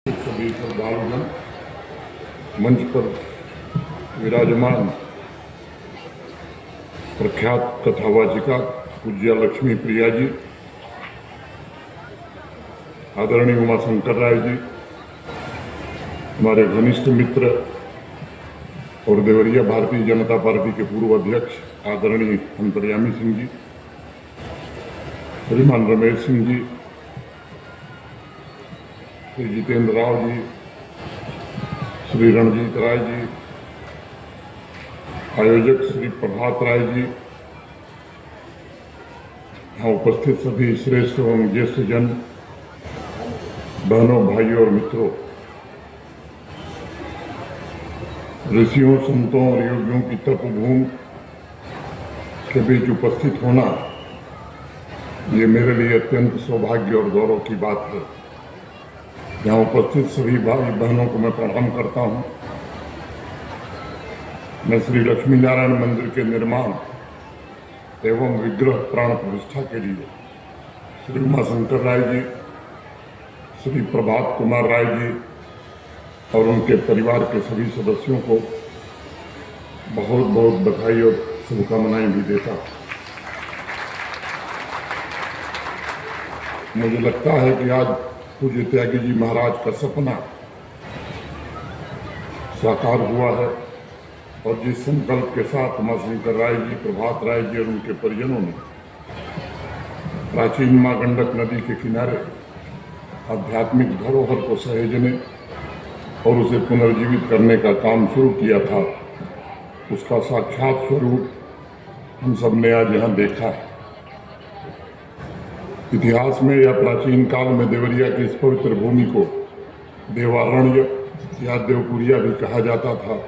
सभी श्रद्धालुगण, मंच पर विराजमान प्रख्यात कथावाचिका पूज्य लक्ष्मी प्रिया जी, आदरणीय उमाशंकर राय जी, हमारे घनिष्ठ मित्र और देवरिया भारतीय जनता पार्टी के पूर्व अध्यक्ष आदरणीय अंतर्यामी सिंह जी, श्रीमान रमेश सिंह जी, श्री जितेंद्र राव जी, श्री रणजीत राय जी, आयोजक श्री प्रभात राय जी, यहाँ उपस्थित सभी श्रेष्ठ एवं ज्येष्ठ जन, बहनों, भाइयों और मित्रों, ऋषियों, संतों और योगियों की तपोभूमि के बीच उपस्थित होना ये मेरे लिए अत्यंत सौभाग्य और गौरव की बात है। यहाँ उपस्थित सभी भाई बहनों को मैं प्रणाम करता हूँ। मैं श्री लक्ष्मी नारायण मंदिर के निर्माण एवं विग्रह प्राण प्रतिष्ठा के लिए श्री उमाशंकर राय जी, श्री प्रभात कुमार राय जी और उनके परिवार के सभी सदस्यों को बहुत बहुत बधाई और शुभकामनाएं भी देता हूँ। मुझे लगता है कि आज पूज्य त्यागी जी महाराज का सपना साकार हुआ है और जिस संकल्प के साथ उमाशंकर राय जी, प्रभात राय जी और उनके परिजनों ने प्राचीन मां गंडक नदी के किनारे आध्यात्मिक धरोहर को सहेजने और उसे पुनर्जीवित करने का काम शुरू किया था, उसका साक्षात स्वरूप हम सब ने आज यहाँ देखा है। इतिहास में या प्राचीन काल में देवरिया की इस पवित्र भूमि को देवारण्य या देवपुरिया भी कहा जाता था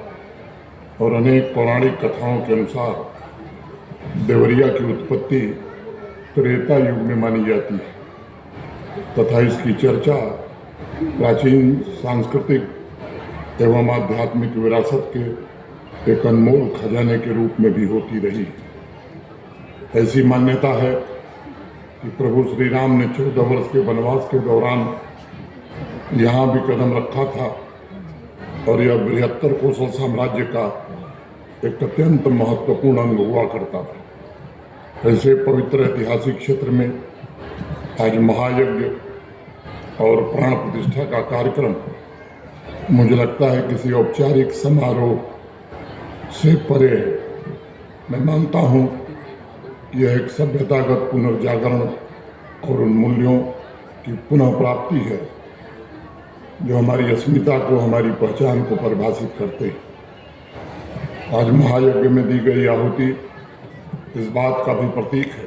और अनेक पौराणिक कथाओं के अनुसार देवरिया की उत्पत्ति त्रेता युग में मानी जाती है तथा इसकी चर्चा प्राचीन सांस्कृतिक एवं आध्यात्मिक विरासत के एक अनमोल खजाने के रूप में भी होती रही। ऐसी मान्यता है कि प्रभु श्री राम ने 14 वर्ष के वनवास के दौरान यहाँ भी कदम रखा था और यह बृहत्तर कोसल साम्राज्य का एक अत्यंत महत्वपूर्ण अंग हुआ करता था। ऐसे पवित्र ऐतिहासिक क्षेत्र में आज महायज्ञ और प्राण प्रतिष्ठा का कार्यक्रम मुझे लगता है किसी औपचारिक समारोह से परे है। मैं मानता हूँ यह एक सभ्यतागत पुनर्जागरण और उन मूल्यों की पुनः प्राप्ति है जो हमारी अस्मिता को, हमारी पहचान को परिभाषित करते हैं। आज महायज्ञ में दी गई आहुति इस बात का भी प्रतीक है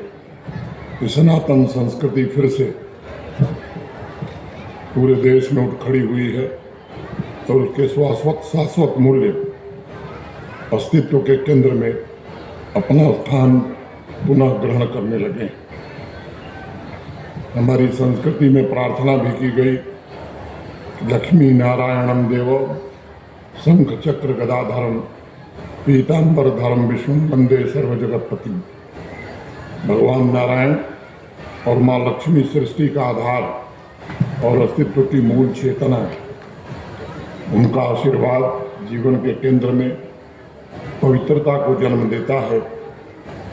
कि सनातन संस्कृति फिर से पूरे देश में उठ खड़ी हुई है और उसके शाश्वत मूल्य अस्तित्व के केंद्र में अपना स्थान पुनः ग्रहण करने लगे। हमारी संस्कृति में प्रार्थना भी की गई, लक्ष्मी नारायणम देव शंख चक्र गदाधरम पीतांबर धर्म विष्णु वंदे सर्वजगतपति। भगवान नारायण और माँ लक्ष्मी सृष्टि का आधार और अस्तित्व की मूल चेतना है। उनका आशीर्वाद जीवन के केंद्र में पवित्रता को जन्म देता है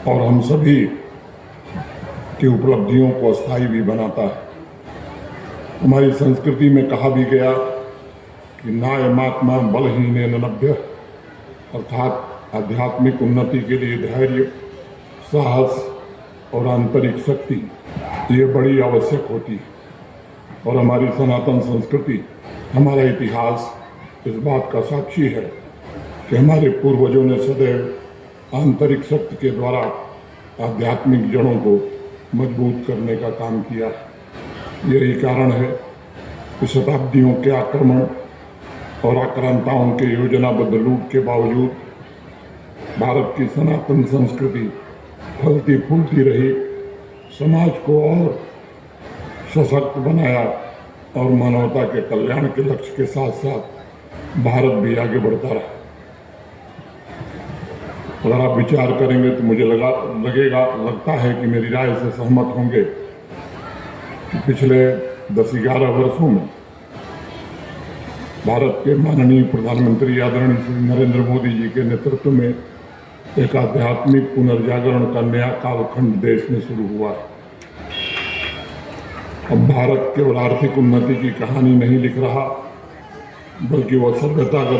और हम सभी की उपलब्धियों को अस्थायी भी बनाता है। हमारी संस्कृति में कहा भी गया कि नायमात्मा बलहीनेन लभ्य, अर्थात आध्यात्मिक उन्नति के लिए धैर्य, साहस और आंतरिक शक्ति ये बड़ी आवश्यक होती है और हमारी सनातन संस्कृति, हमारा इतिहास इस बात का साक्षी है कि हमारे पूर्वजों ने सदैव आंतरिक शक्ति के द्वारा आध्यात्मिक जड़ों को मजबूत करने का काम किया। यही कारण है कि शताब्दियों के आक्रमण और आक्रांताओं के योजनाबद्ध लूट के बावजूद भारत की सनातन संस्कृति फलती फूलती रही, समाज को और सशक्त बनाया और मानवता के कल्याण के लक्ष्य के साथ साथ भारत भी आगे बढ़ता रहा। अगर आप विचार करेंगे तो मुझे लगता है कि मेरी राय से सहमत होंगे कि पिछले 10-11 वर्षों में भारत के माननीय प्रधानमंत्री आदरणीय श्री नरेंद्र मोदी जी के नेतृत्व में एक आध्यात्मिक पुनर्जागरण का नया कालखंड देश में शुरू हुआ है। अब भारत केवल आर्थिक उन्नति की कहानी नहीं लिख रहा, बल्कि वह सभ्यतागत